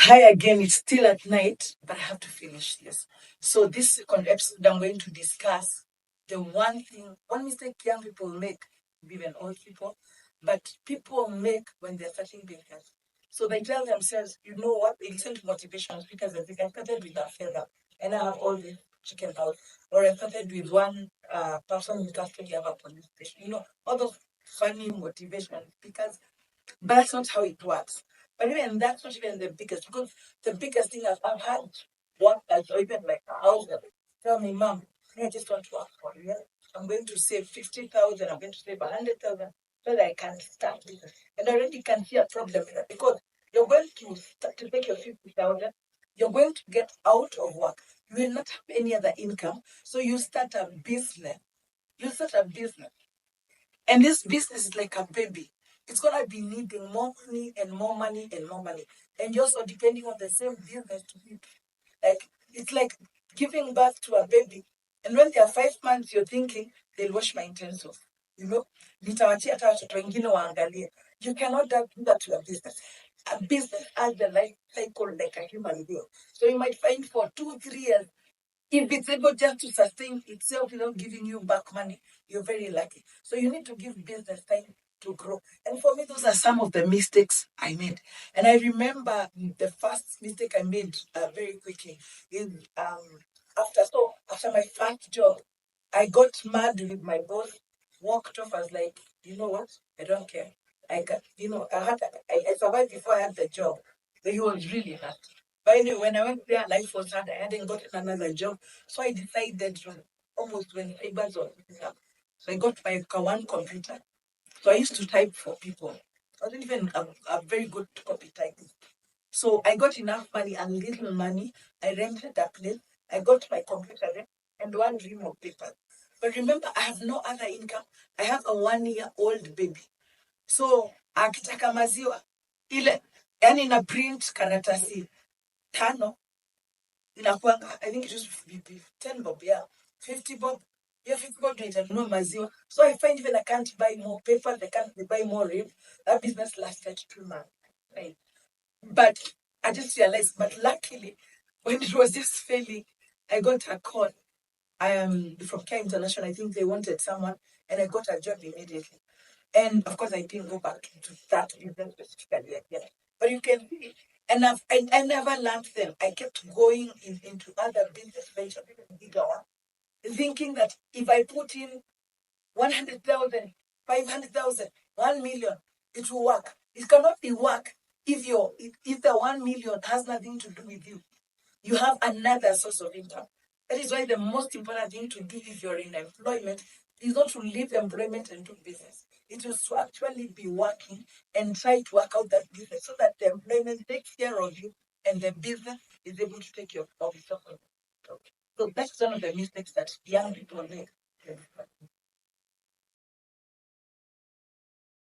Hi again, it's still at night, but I have to finish this. So this second episode, I'm going to discuss the one mistake young people make, even old people, but people make when they're starting business. So they tell themselves, you know what? They listen to motivational speakers and think I started with a feather and I have all this chicken house, or I started with one person who custody of a police station. All those funny motivational speakers, but that's not how it works. But even that's not even the biggest, because the biggest thing I've had workers or even like a house girl tell me, Mom, I just want to work for you. I'm going to save 50,000, I'm going to save 100,000 so that I can start business. And I already can see a problem here because you're going to start to take your 50,000, you're going to get out of work. You will not have any other income. So you start a business. You start a business. And this business is like a baby. It's gonna be needing more money and more money and more money. And you're also depending on the same business to eat. Like it's like giving birth to a baby. And when they are 5 months, you're thinking they'll wash my utensils. You know, nitawachia hata watoto wengine waangalie. You cannot do that to a business. A business has the life cycle like a human being. So you might find for 2, 3 years, if it's able just to sustain itself without giving you back money, you're very lucky. So you need to give business time to grow. And for me, those are some of the mistakes I made. And I remember the first mistake I made very quickly is after my first job, I got mad with my boss, walked off. I was like, you know what? I don't care. I survived before I had the job. So he was really hurt. But anyway, when I went there, life was hard. I hadn't gotten another job. So I decided to almost when fibers were picking up. So I got my one computer. So I used to type for people. I wasn't even a very good copy typist. So I got enough money and little money. I rented a place. I got my computer there and one dream of paper. But remember, I have no other income. I have a 1-year-old baby. So akitaka maziwa ile, yani na print karatasi tano inakuanga, I think it used to be 10 bob, yeah, 50 bob. Yeah, 50 bob nitanunua maziwa. So I find even I can't buy more paper, I can't buy more rib. That business lasted 2 months. Right? But I just realized, but luckily, when it was just failing, I got a call. I am from Care International. I think they wanted someone, and I got a job immediately. And of course, I didn't go back to that business specifically again. But you can see, and I never learned them. I kept going into other business ventures, even bigger one, thinking that if I put in 100,000, 500,000, 1 million, it will work. It cannot be work if the 1 million has nothing to do with you. You have another source of income. That is why the most important thing to do if you're in employment is not to leave employment and do business. It is to actually be working and try to work out that business so that the employment takes care of you and the business is able to take care of itself. So that's one of the mistakes that young people make.